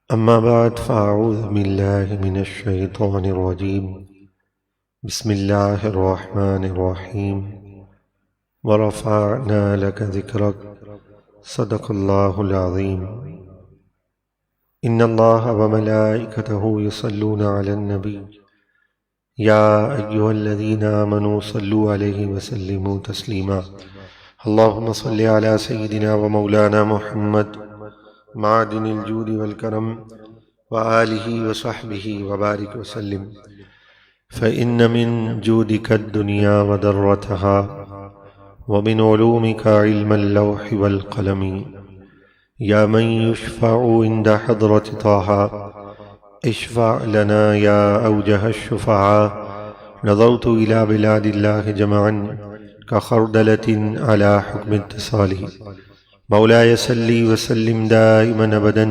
أما بعد فأعوذ بالله من الشيطان الرجيم بسم الله الرحمن الرحيم ورفعنا لك ذكرك صدق الله العظيم إن الله وملائكته يصلون على النبي يا أيها الذين آمنوا صلوا عليه وسلموا تسليما اللهم صل على سيدنا ومولانا محمد معدن الجود والكرم وآله وصحبه وبارك وسلم فإن من جودك الدنيا وضرتها ومن علومك علم اللوح والقلم يا من يشفع عند حضرة طه اشفع لنا يا أوجه الشفعاء نظرت إلى بلاد الله جمعا كخردلة على حكم اتصاله مولاي صل وسلم دائما ابدا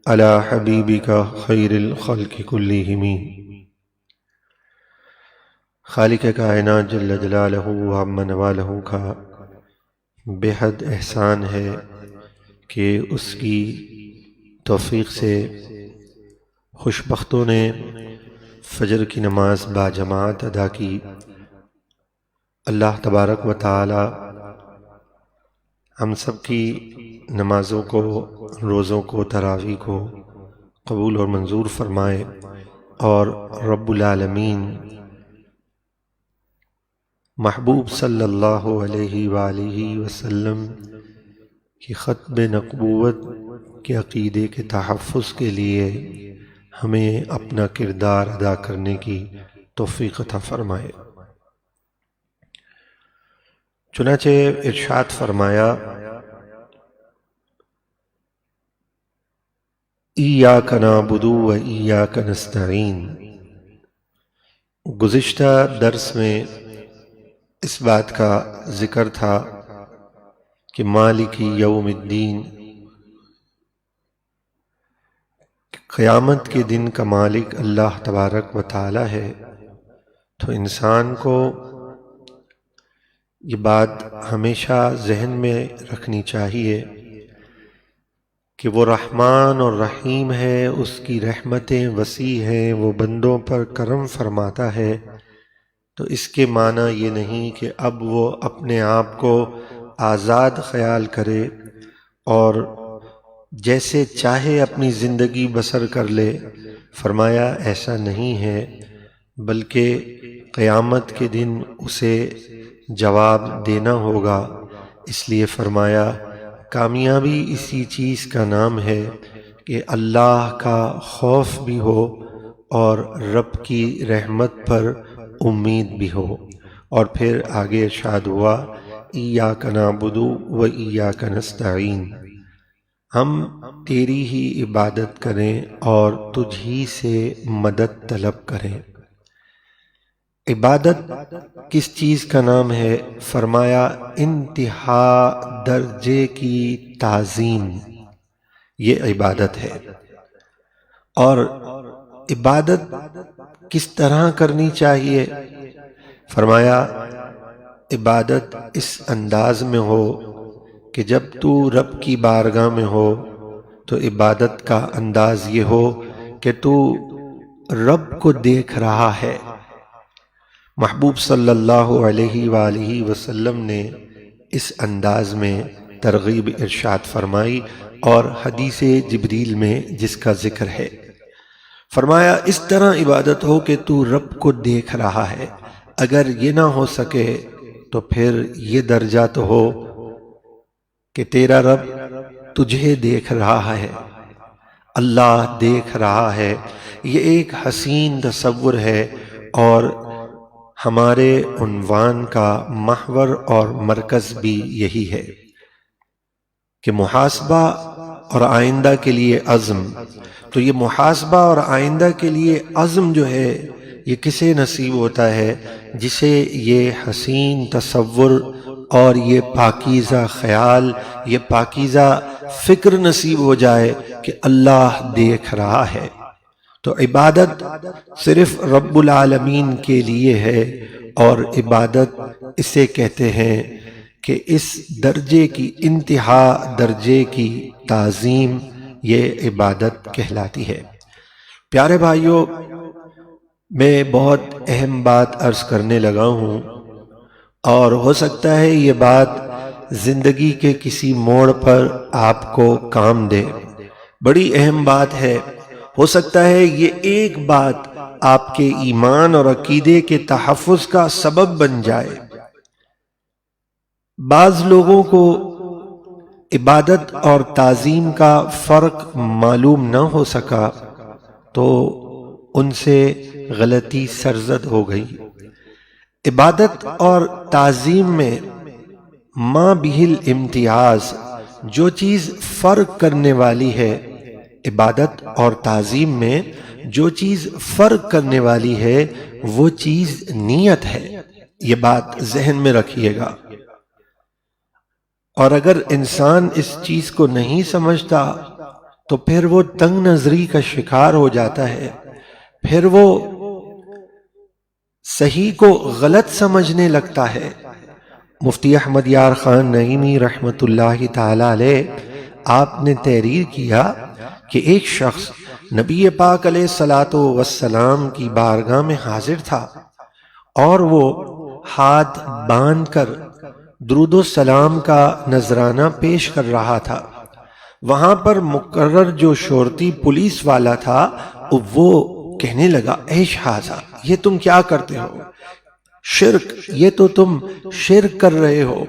على حبيبك خير الخلق كلهم۔ خالق کائنات جل جلالہ و عم نوالہ کا بے حد احسان ہے کہ اس کی توفیق سے خوش بختوں نے فجر کی نماز باجماعت ادا کی۔ اللہ تبارک و تعالی ہم سب کی نمازوں کو، روزوں کو، تراویح کو قبول اور منظور فرمائے، اور رب العالمین محبوب صلی اللہ علیہ وآلہ وسلم کی ختم نبوت کے عقیدے کے تحفظ کے لیے ہمیں اپنا کردار ادا کرنے کی توفیق عطا فرمائے۔ چنانچہ ارشاد فرمایا ایاک نعبد و ایاک نستعین۔ گزشتہ درس میں اس بات کا ذکر تھا کہ مالک یوم الدین، قیامت کے دن کا مالک اللہ تبارک و تعالی ہے، تو انسان کو یہ بات ہمیشہ ذہن میں رکھنی چاہیے کہ وہ رحمان اور رحیم ہے، اس کی رحمتیں وسیع ہیں، وہ بندوں پر کرم فرماتا ہے۔ تو اس کے معنی یہ نہیں کہ اب وہ اپنے آپ کو آزاد خیال کرے اور جیسے چاہے اپنی زندگی بسر کر لے۔ فرمایا ایسا نہیں ہے، بلکہ قیامت کے دن اسے جواب دینا ہوگا۔ اس لیے فرمایا کامیابی اسی چیز کا نام ہے کہ اللہ کا خوف بھی ہو اور رب کی رحمت پر امید بھی ہو۔ اور پھر آگے ارشاد ہوا ایاک نعبد و ایاک نستعین، ہم تیری ہی عبادت کریں اور تجھ ہی سے مدد طلب کریں۔ عبادت کس چیز کا نام ہے؟ فرمایا انتہا درجے کی تعظیم، یہ عبادت ہے۔ اور عبادت کس طرح کرنی چاہیے؟ فرمایا عبادت اس انداز میں ہو کہ جب تو رب کی بارگاہ میں ہو تو عبادت کا انداز یہ ہو کہ تو رب کو دیکھ رہا ہے۔ محبوب صلی اللہ علیہ وآلہ وسلم نے اس انداز میں ترغیب ارشاد فرمائی، اور حدیث جبریل میں جس کا ذکر ہے، فرمایا اس طرح عبادت ہو کہ تو رب کو دیکھ رہا ہے۔ اگر یہ نہ ہو سکے تو پھر یہ درجہ تو ہو کہ تیرا رب تجھے دیکھ رہا ہے، اللہ دیکھ رہا ہے۔ یہ ایک حسین تصور ہے، اور ہمارے عنوان کا محور اور مرکز بھی یہی ہے کہ محاسبہ اور آئندہ کے لیے عزم۔ تو یہ محاسبہ اور آئندہ کے لیے عزم جو ہے یہ کسے نصیب ہوتا ہے؟ جسے یہ حسین تصور اور یہ پاکیزہ خیال، یہ پاکیزہ فکر نصیب ہو جائے کہ اللہ دیکھ رہا ہے۔ تو عبادت صرف رب العالمین کے لیے ہے، اور عبادت اسے کہتے ہیں کہ اس درجے کی، انتہا درجے کی تعظیم یہ عبادت کہلاتی ہے۔ پیارے بھائیوں، میں بہت اہم بات عرض کرنے لگا ہوں، اور ہو سکتا ہے یہ بات زندگی کے کسی موڑ پر آپ کو کام دے۔ بڑی اہم بات ہے، ہو سکتا ہے یہ ایک بات آپ کے ایمان اور عقیدے کے تحفظ کا سبب بن جائے۔ بعض لوگوں کو عبادت اور تعظیم کا فرق معلوم نہ ہو سکا تو ان سے غلطی سرزد ہو گئی۔ عبادت اور تعظیم میں ما بہل امتیاز، جو چیز فرق کرنے والی ہے، عبادت اور تعظیم میں جو چیز فرق کرنے والی ہے وہ چیز نیت ہے۔ یہ بات ذہن میں رکھیے گا، اور اگر انسان اس چیز کو نہیں سمجھتا تو پھر وہ تنگ نظری کا شکار ہو جاتا ہے، پھر وہ صحیح کو غلط سمجھنے لگتا ہے۔ مفتی احمد یار خان نعیمی رحمت اللہ تعالی علیہ، آپ نے تحریر کیا کہ ایک شخص نبی پاک علیہ الصلوۃ والسلام کی بارگاہ میں حاضر تھا، اور وہ ہاتھ باندھ کر درود و سلام کا نذرانہ پیش کر رہا تھا۔ وہاں پر مقرر جو شرطی پولیس والا تھا وہ کہنے لگا، ایش ہاذا، یہ تم کیا کرتے ہو؟ شرک، یہ تو تم شرک کر رہے ہو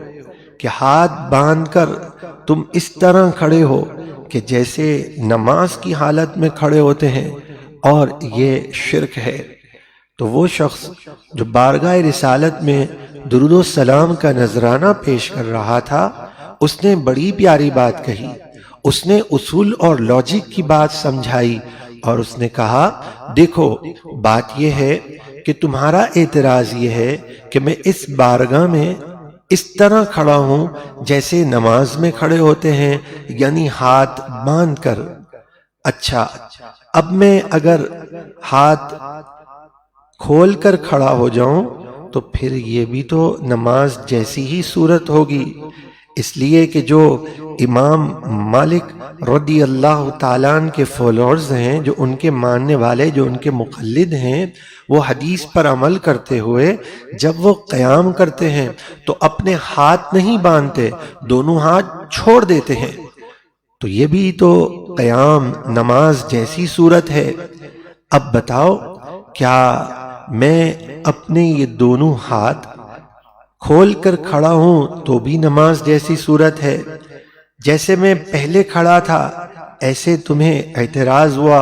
کہ ہاتھ باندھ کر تم اس طرح کھڑے ہو کہ جیسے نماز کی حالت میں کھڑے ہوتے ہیں، اور یہ شرک ہے۔ تو وہ شخص جو بارگاہ رسالت میں درود و سلام کا نذرانہ پیش کر رہا تھا، اس نے بڑی پیاری بات کہی، اس نے اصول اور لاجک کی بات سمجھائی، اور اس نے کہا، دیکھو بات یہ ہے کہ تمہارا اعتراض یہ ہے کہ میں اس بارگاہ میں اس طرح کھڑا ہوں جیسے نماز میں کھڑے ہوتے ہیں، یعنی ہاتھ باندھ کر۔ اچھا، اب میں اگر ہاتھ کھول کر کھڑا ہو جاؤں تو پھر یہ بھی تو نماز جیسی ہی صورت ہوگی، اس لیے کہ جو امام مالک رضی اللہ تعالیٰ عنہ کے فالوورز ہیں، جو ان کے ماننے والے، جو ان کے مقلد ہیں، وہ حدیث پر عمل کرتے ہوئے جب وہ قیام کرتے ہیں تو اپنے ہاتھ نہیں باندھتے، دونوں ہاتھ چھوڑ دیتے ہیں۔ تو یہ بھی تو قیام نماز جیسی صورت ہے۔ اب بتاؤ، کیا میں اپنے یہ دونوں ہاتھ کھول کر کھڑا ہوں تو بھی نماز جیسی صورت ہے؟ جیسے میں پہلے کھڑا تھا ایسے تمہیں اعتراض ہوا،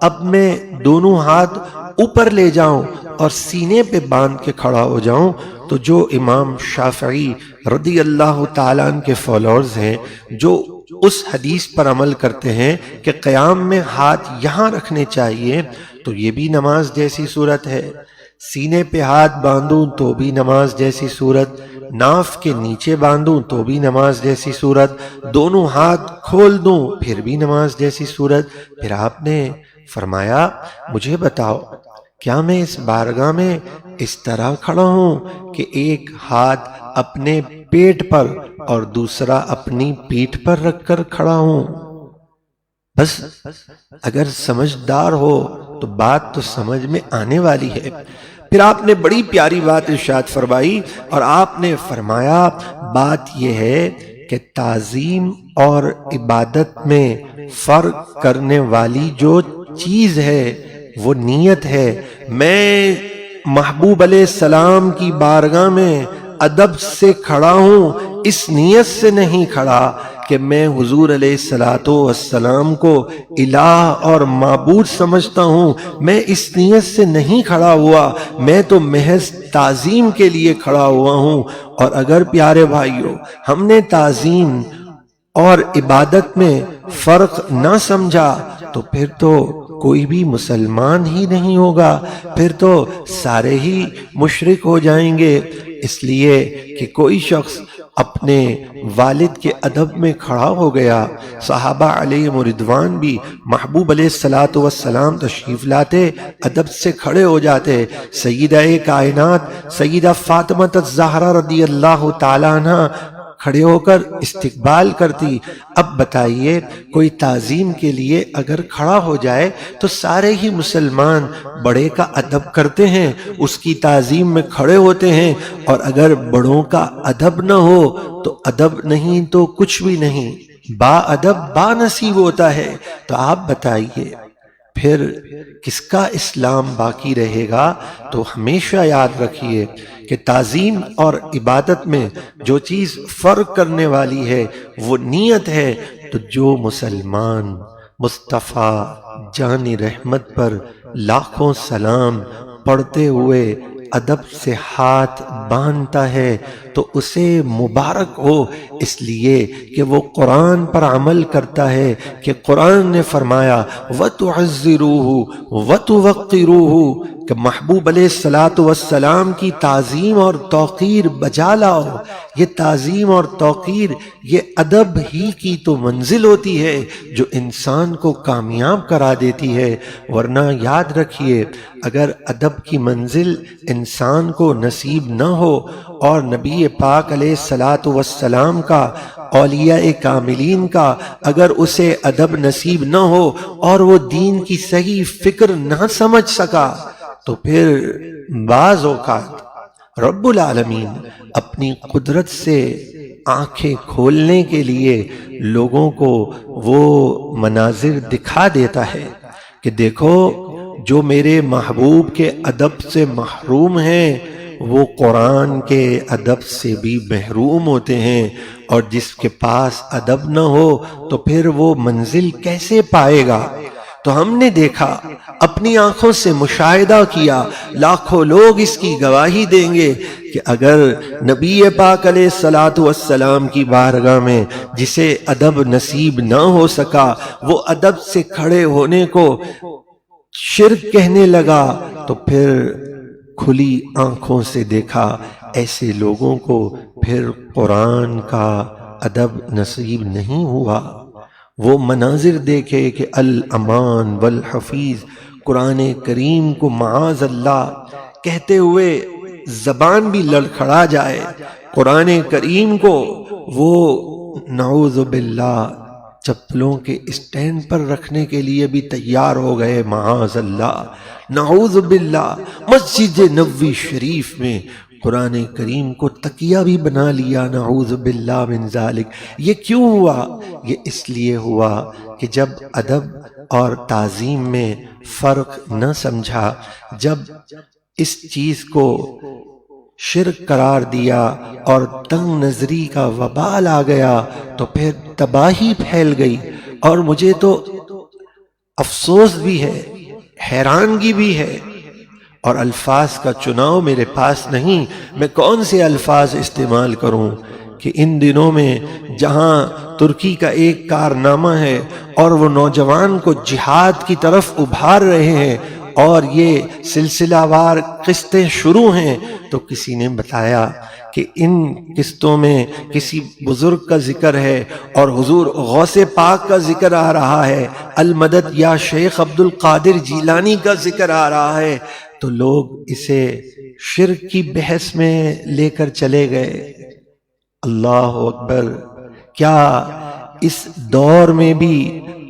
اب میں دونوں ہاتھ اوپر لے جاؤں اور سینے پہ باندھ کے کھڑا ہو جاؤں تو جو امام شافعی رضی اللہ تعالیٰ عنہ کے فالوورز ہیں، جو اس حدیث پر عمل کرتے ہیں کہ قیام میں ہاتھ یہاں رکھنے چاہیے، تو یہ بھی نماز جیسی صورت ہے۔ سینے پہ ہاتھ باندھوں تو بھی نماز جیسی صورت، ناف کے نیچے باندھوں تو بھی نماز جیسی صورت، دونوں ہاتھ کھول دوں پھر بھی نماز جیسی صورت۔ پھر آپ نے فرمایا، مجھے بتاؤ، کیا میں اس بارگاہ میں اس طرح کھڑا ہوں کہ ایک ہاتھ اپنے پیٹ پر اور دوسرا اپنی پیٹھ پر رکھ کر کھڑا ہوں؟ بس اگر سمجھدار ہو تو بات تو سمجھ میں آنے والی ہے۔ پھر آپ نے بڑی پیاری بات ارشاد فرمائی، اور آپ نے فرمایا، بات یہ ہے کہ تعظیم اور عبادت میں فرق کرنے والی جو چیز ہے وہ نیت ہے۔ میں محبوب علیہ السلام کی بارگاہ میں ادب سے کھڑا ہوں، اس نیت سے نہیں کھڑا کہ میں حضور علیہ الصلوۃ والسلام کو الہ اور معبود سمجھتا ہوں، میں اس نیت سے نہیں کھڑا ہوا، میں تو محض تعظیم کے لیے کھڑا ہوا ہوں۔ اور اگر پیارے بھائیوں ہم نے تعظیم اور عبادت میں فرق نہ سمجھا تو پھر تو کوئی بھی مسلمان ہی نہیں ہوگا، پھر تو سارے ہی مشرک ہو جائیں گے۔ اس لیے کہ کوئی شخص اپنے والد کے ادب میں کھڑا ہو گیا، صحابہ علیہم رضوان بھی محبوب علیہ الصلوۃ والسلام تشریف لاتے ادب سے کھڑے ہو جاتے۔ سیدہ کائنات سیدہ فاطمہ الزہرا رضی اللہ تعالیٰ عنہ کھڑے ہو کر استقبال کرتی۔ اب بتائیے کوئی تعظیم کے لیے اگر کھڑا ہو جائے تو سارے ہی مسلمان بڑے کا ادب کرتے ہیں، اس کی تعظیم میں کھڑے ہوتے ہیں، اور اگر بڑوں کا ادب نہ ہو تو ادب نہیں تو کچھ بھی نہیں، با ادب با نصیب ہوتا ہے۔ تو آپ بتائیے پھر کس کا اسلام باقی رہے گا؟ تو ہمیشہ یاد رکھیے کہ تعظیم اور عبادت میں جو چیز فرق کرنے والی ہے وہ نیت ہے۔ تو جو مسلمان مصطفیٰ جان رحمت پر لاکھوں سلام پڑھتے ہوئے ادب سے ہاتھ باندھتا ہے تو اسے مبارک ہو، اس لیے کہ وہ قرآن پر عمل کرتا ہے کہ قرآن نے فرمایا وَتُعَزِّرُوهُ وَتُوَقِّرُوهُ کہ محبوب علیہ السلام کی تعظیم اور توقیر بجا لاؤ۔ یہ تعظیم اور توقیر یہ ادب ہی کی تو منزل ہوتی ہے جو انسان کو کامیاب کرا دیتی ہے، ورنہ یاد رکھیے اگر ادب کی منزل انسان کو نصیب نہ ہو اور نبی پاک علیہ السلام کا، اولیاء کاملین کا اگر اسے ادب نصیب نہ ہو اور وہ دین کی صحیح فکر نہ سمجھ سکا تو پھر بعض اوقات رب العالمین اپنی قدرت سے آنکھیں کھولنے کے لیے لوگوں کو وہ مناظر دکھا دیتا ہے کہ دیکھو جو میرے محبوب کے ادب سے محروم ہیں وہ قرآن کے ادب سے بھی محروم ہوتے ہیں، اور جس کے پاس ادب نہ ہو تو پھر وہ منزل کیسے پائے گا؟ تو ہم نے دیکھا، اپنی آنکھوں سے مشاہدہ کیا، لاکھوں لوگ اس کی گواہی دیں گے کہ اگر نبی پاک علیہ السلام کی بارگاہ میں جسے ادب نصیب نہ ہو سکا وہ ادب سے کھڑے ہونے کو شرک کہنے لگا تو پھر کھلی آنکھوں سے دیکھا ایسے لوگوں کو پھر قرآن کا ادب نصیب نہیں ہوا۔ وہ مناظر دیکھے کہ الامان والحفیظ قرآن کریم کو معاذ اللہ کہتے ہوئے زبان بھی لڑکھڑا جائے، قرآن کریم کو وہ نعوذ باللہ چپلوں کے اسٹینڈ پر رکھنے کے لیے بھی تیار ہو گئے، معاذ اللہ نعوذ باللہ۔ مسجد نبوی شریف میں قرآن کریم کو تکیہ بھی بنا لیا، نعوذ باللہ من ذالک۔ یہ کیوں ہوا؟ یہ اس لیے ہوا کہ جب ادب اور تعظیم میں فرق نہ سمجھا، جب اس چیز کو شرک قرار دیا اور تنگ نظری کا وبال آ گیا تو پھر تباہی پھیل گئی۔ اور مجھے تو افسوس بھی ہے، حیرانگی بھی ہے، اور الفاظ کا چناؤ میرے پاس نہیں، میں کون سے الفاظ استعمال کروں کہ ان دنوں میں جہاں ترکی کا ایک کارنامہ ہے اور وہ نوجوان کو جہاد کی طرف ابھار رہے ہیں اور یہ سلسلہ وار قسطیں شروع ہیں، تو کسی نے بتایا کہ ان قسطوں میں کسی بزرگ کا ذکر ہے اور حضور غوث پاک کا ذکر آ رہا ہے، المدد یا شیخ عبد القادر جیلانی کا ذکر آ رہا ہے، تو لوگ اسے شرک کی بحث میں لے کر چلے گئے۔ اللہ اکبر! کیا اس دور میں بھی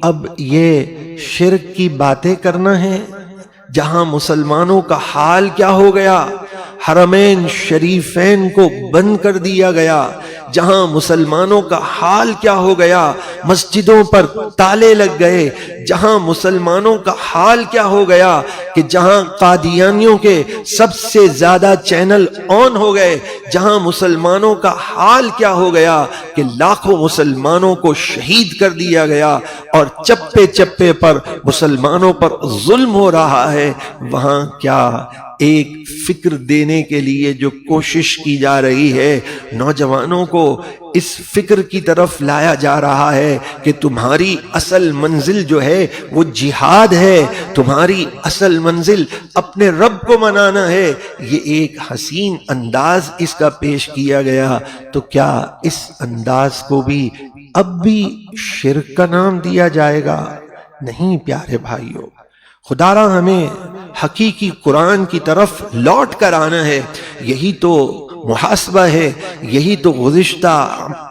اب یہ شرک کی باتیں کرنا ہے؟ جہاں مسلمانوں کا حال کیا ہو گیا، حرمین شریفین کو بند کر دیا گیا، جہاں مسلمانوں کا حال کیا ہو گیا، مسجدوں پر تالے لگ گئے، جہاں مسلمانوں کا حال کیا ہو گیا کہ جہاں قادیانیوں کے سب سے زیادہ چینل آن ہو گئے، جہاں مسلمانوں کا حال کیا ہو گیا کہ لاکھوں مسلمانوں کو شہید کر دیا گیا اور چپے چپے پر مسلمانوں پر ظلم ہو رہا ہے، وہاں کیا ایک فکر دینے کے لیے جو کوشش کی جا رہی ہے، نوجوانوں کو اس فکر کی طرف لایا جا رہا ہے کہ تمہاری اصل منزل جو ہے وہ جہاد ہے، تمہاری اصل منزل اپنے رب کو منانا ہے، یہ ایک حسین انداز اس کا پیش کیا گیا، تو کیا اس انداز کو بھی اب بھی شرک کا نام دیا جائے گا؟ نہیں پیارے بھائیوں، خدا را ہمیں حقیقی قرآن کی طرف لوٹ کر آنا ہے۔ یہی تو محاسبہ ہے، یہی تو گزشتہ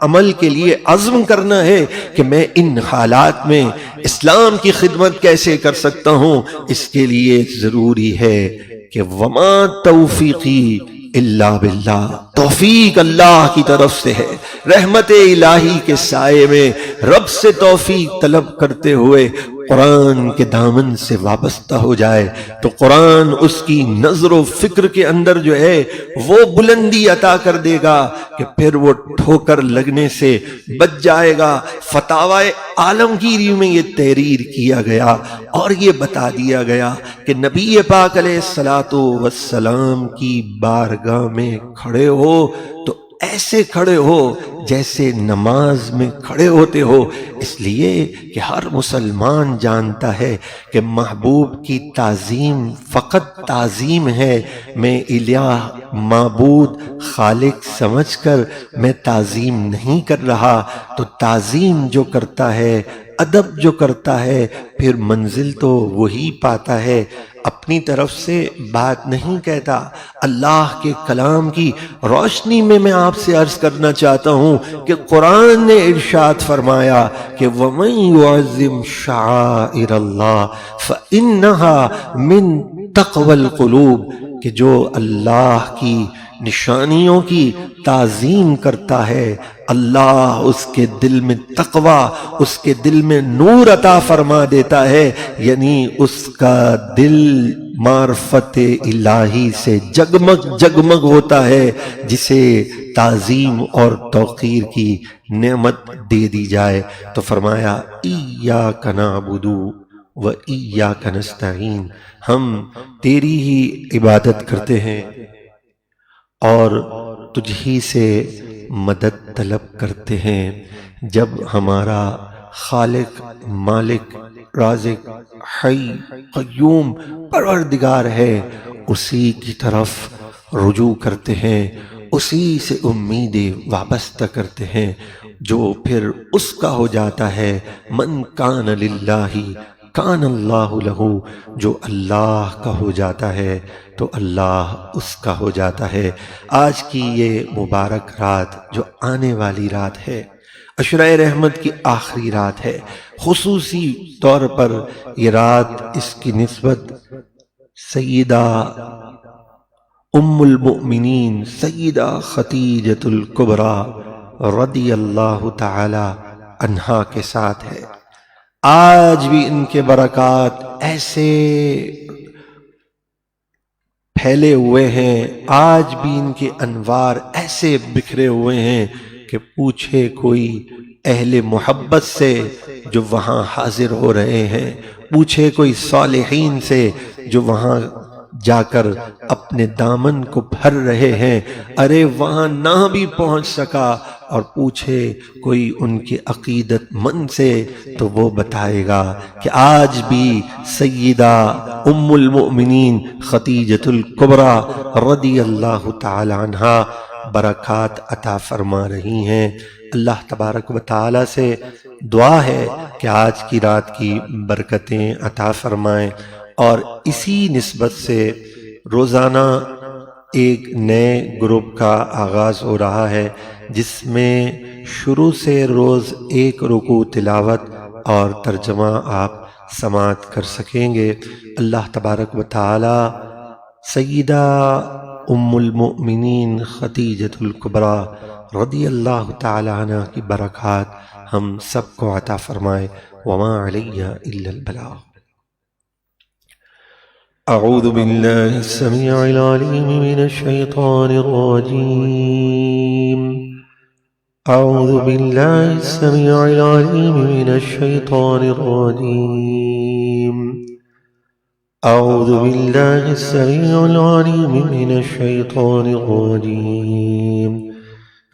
عمل کے لیے عزم کرنا ہے کہ میں ان حالات میں اسلام کی خدمت کیسے کر سکتا ہوں۔ اس کے لیے ضروری ہے کہ وما توفیقی الا باللہ، توفیق اللہ کی طرف سے ہے، رحمت الہی کے سائے میں رب سے توفیق طلب کرتے ہوئے قرآن کے دامن سے وابستہ ہو جائے تو قرآن اس کی نظر و فکر کے اندر جو ہے وہ بلندی عطا کر دے گا کہ پھر وہ ٹھوکر لگنے سے بچ جائے گا۔ فتاوی عالمگیری میں یہ تحریر کیا گیا اور یہ بتا دیا گیا کہ نبی پاک علیہ الصلاۃ والسلام کی بارگاہ میں کھڑے ہو تو ایسے کھڑے ہو جیسے نماز میں کھڑے ہوتے ہو، اس لیے کہ ہر مسلمان جانتا ہے کہ محبوب کی تعظیم فقط تعظیم ہے، میں الہ معبود خالق سمجھ کر میں تعظیم نہیں کر رہا، تو تعظیم جو کرتا ہے، ادب جو کرتا ہے، پھر منزل تو وہی پاتا ہے، اپنی طرف سے بات نہیں کہتا۔ اللہ کے کلام کی روشنی میں آپ سے عرض کرنا چاہتا ہوں کہ قرآن نے ارشاد فرمایا کہ وَمَن يُعَظِّمْ شَعَائِرَ اللَّهِ فَإِنَّهَا مِن تَقْوَى الْقُلُوبِ، کہ جو اللہ کی نشانیوں کی تعظیم کرتا ہے اللہ اس کے دل میں تقوی، اس کے دل میں نور عطا فرما دیتا ہے، یعنی اس کا دل معرفت الہی سے جگمگ جگمگ ہوتا ہے، جسے تعظیم اور توقیر کی نعمت دے دی جائے۔ تو فرمایا ایاک نعبد و ایاک نستعین، ہم تیری ہی عبادت کرتے ہیں اور تجھ ہی سے مدد طلب کرتے ہیں۔ جب ہمارا خالق، مالک، رازق، حی، قیوم، پروردگار ہے، اسی کی طرف رجوع کرتے ہیں، اسی سے امیدیں وابستہ کرتے ہیں، جو پھر اس کا ہو جاتا ہے۔ من کان للہ کان اللہ لہ، جو اللہ کا ہو جاتا ہے تو اللہ اس کا ہو جاتا ہے۔ آج کی یہ مبارک رات جو آنے والی رات ہے، عشرہ رحمت کی آخری رات ہے، خصوصی طور پر یہ رات اس کی نسبت سیدہ ام المؤمنین سیدہ خدیجۃ الکبریٰ رضی اللہ تعالی عنہا کے ساتھ ہے۔ آج بھی ان کے برکات ایسے پھیلے ہوئے ہیں، آج بھی ان کے انوار ایسے بکھرے ہوئے ہیں کہ پوچھے کوئی اہل محبت سے جو وہاں حاضر ہو رہے ہیں، پوچھے کوئی صالحین سے جو وہاں جا کر اپنے دامن کو بھر رہے ہیں، ارے وہاں نہ بھی پہنچ سکا اور پوچھے کوئی ان کے عقیدت مند سے تو وہ بتائے گا کہ آج بھی سیدہ ام المؤمنین خدیجۃ الکبریٰ رضی اللہ تعالی عنہا برکات عطا فرما رہی ہیں۔ اللہ تبارک و تعالی سے دعا ہے کہ آج کی رات کی برکتیں عطا فرمائیں، اور اسی نسبت سے روزانہ ایک نئے گروپ کا آغاز ہو رہا ہے، جس میں شروع سے روز ایک رکوع تلاوت اور ترجمہ آپ سماعت کر سکیں گے۔ اللہ تبارک و تعالی سیدہ ام المؤمنین خدیجۃ الکبریٰ رضی اللہ تعالی عنہ کی برکات ہم سب کو عطا فرمائے۔ وما علیہ الا البلاغ۔ اعوذ باللہ السمیع العلیم من الشیطان الرجیم، اعوذ باللہ السمیع العلیم من الشیطان الرجیم، اعوذ باللہ السمیع العلیم من الشیطان الرجیم،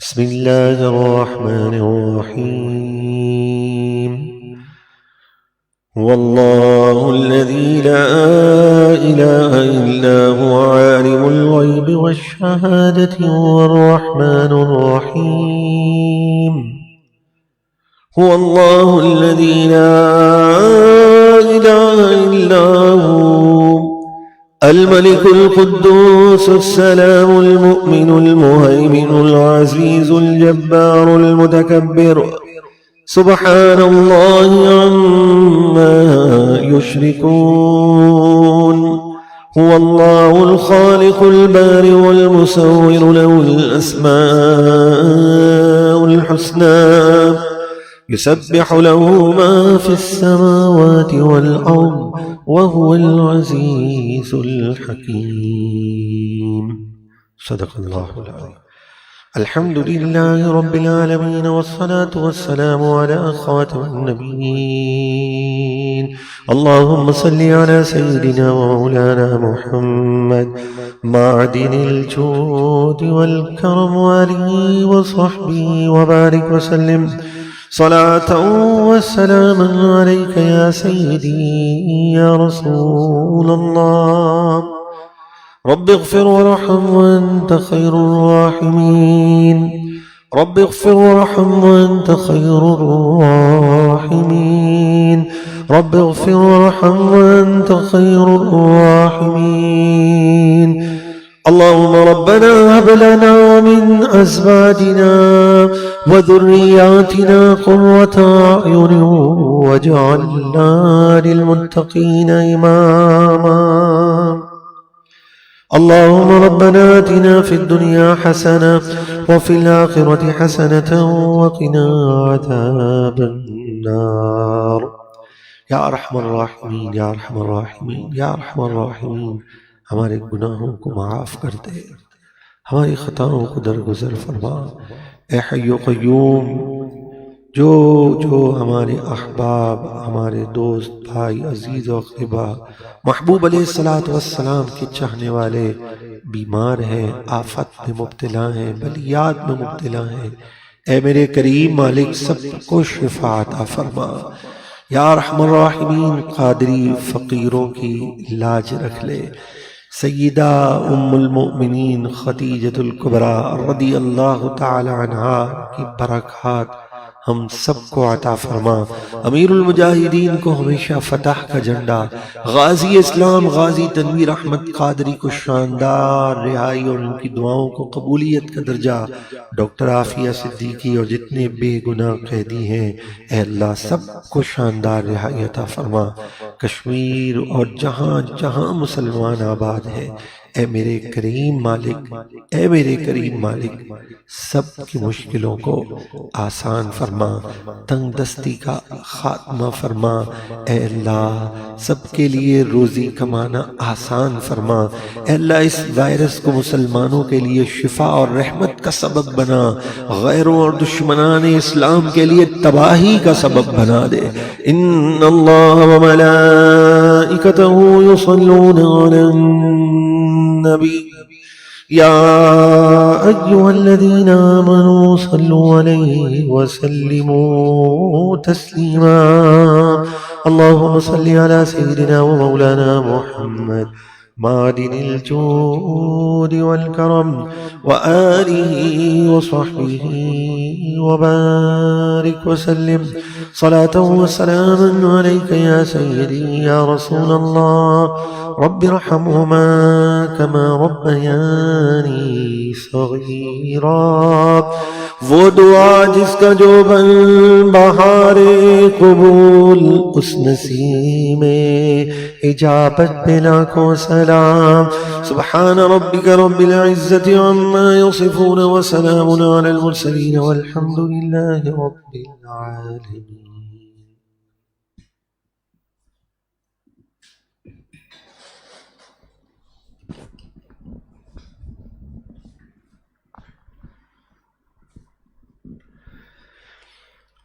بسم اللہ الرحمن الرحیم، واللہ الذی لا الہ الا هو عالم الغیب والشہادة هو الرحمن الرحیم، هو اللہ الذی لا الہ الا هو الملك القدوس السلام المؤمن المهيمن العزيز الجبار المتكبر سبحان الله عما يشركون. هو الله الخالق البارئ والمصور له الأسماء الحسنى يسبح له ما في السماوات والأرض وهو العزيز الحكيم. صدق الله العظيم. الحمد لله رب العالمين والصلاة والسلام على خاتم النبيين. اللهم صل على سيدنا ومولانا محمد معدن الجود والكرم وآله وصحبه وبارك وسلم صلاة وسلاما عليك يا سيدي يا رسول الله. رب اغفر وارحم وأنت خير الراحمين. رب اغفر وارحم وأنت خير الراحمين. رب اغفر وارحم وأنت خير الراحمين. اللهم ربنا هب لنا من أزواجنا وذرياتنا قرة أعين واجعلنا للمتقين إماما. اللهم ربنا آتنا في الدنيا حسنة وفي الآخرة حسنة وقنا عذاب النار. یا ارحم الراحمین یا ارحم الراحمین یا ارحم الراحمین، ہمارے گناہوں کو معاف کر دے، ہماری خطاؤں کو درگزر فرما۔ اے حی و قیوم، جو ہمارے احباب، ہمارے دوست، بھائی، عزیز و اقربا، محبوب علیہ السلام کے چاہنے والے بیمار ہیں، آفت میں مبتلا ہیں، بلیات میں مبتلا ہیں، اے میرے کریم مالک سب کو شفا عطا فرما۔ یا ارحم الراحمین، قادری فقیروں کی لاج رکھ لے۔ سیدہ ام المؤمنین خدیجۃ الکبریٰ رضی اللہ تعالی عنہا کی برکات ہم سب کو عطا فرما۔ امیر المجاہدین کو ہمیشہ فتح کا جھنڈا، غازی اسلام غازی تنویر احمد قادری کو شاندار رہائی اور ان کی دعاؤں کو قبولیت کا درجہ، ڈاکٹر عافیہ صدیقی اور جتنے بے گناہ قیدی ہیں، اے اللہ سب کو شاندار رہائی عطا فرما۔ کشمیر اور جہاں جہاں مسلمان آباد ہیں، اے میرے کریم مالک، اے میرے کریم مالک سب کی مشکلوں کو آسان فرما، تنگ دستی کا خاتمہ فرما۔ اے اللہ سب کے لیے روزی کمانا آسان فرما۔ اے اللہ اس وائرس کو مسلمانوں کے لیے شفا اور رحمت کا سبب بنا، غیروں اور دشمنان اسلام کے لیے تباہی کا سبب بنا دے۔ ان اللہ و ملائکتہ یصلون علی النبی یا ایہا الذین آمنوا صلوا علیہ وسلموا تسلیما۔ اللہم صل علی سیدنا و مولانا محمد معدن الجود والکرم وآلہ وصحبہ وبارک وسلم صلاة وسلاما علیک یا سیدی یا رسول اللہ۔ رب ارحمہما کما ربیانی صغیرا۔ وہ دعا جس کا جو بن بہار قبول، اس نسیم اجابت پہ لاکھوں سلام۔ سبحان ربک رب العزت عما یصفون وسلام علی المرسلین والحمد للہ رب العالمین۔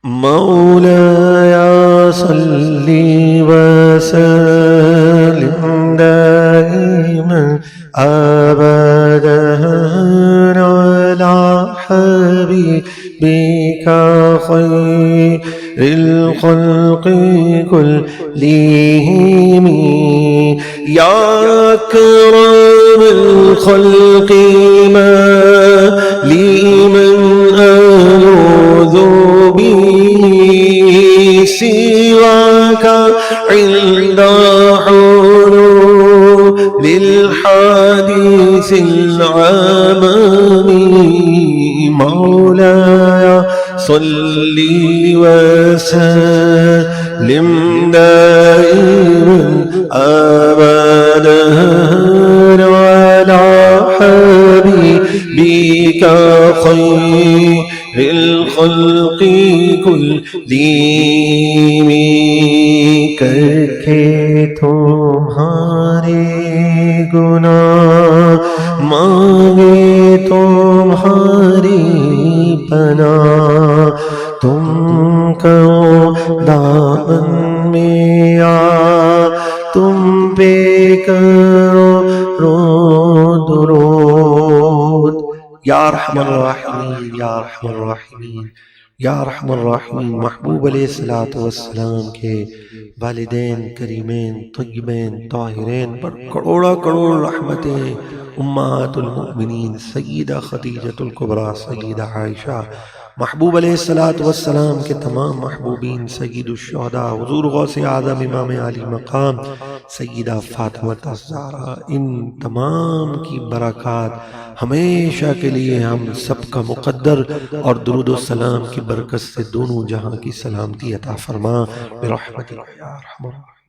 مولاي صل وسلم دائما أبدا على حبيبك خير الخلق كلهم يا أكرم الخلق ما لمن ألوذ سواك عند حلول للحديث العمامي مولاي صل وسلم دائما أبدا على حبيبك خير الخلق كلهم کر کے تمہارے گناہ مانگے تمہاری پناہ تم کو دامن میں آ تم پہ کرو درود یا ارحم الراحمین یا ارحم الراحمین یا ارحم الراحمین۔ محبوب علیہ الصلوۃ والسلام کے والدین کریمین طیبین طاہرین پر کروڑا کروڑ رحمتیں، امہات المؤمنین سیدہ خدیجۃ الکبریٰ، سیدہ عائشہ، محبوب علیہ الصلوۃ والسلام کے تمام محبوبین، سید الشہداء حضور غوث اعظم امام علی مقام سیدہ فاطمہ الزہرا، ان تمام کی برکات ہمیشہ کے لیے ہم سب کا مقدر اور درود و سلام کی برکت سے دونوں جہاں کی سلامتی عطا فرما برحمتک یا ارحم الراحمین۔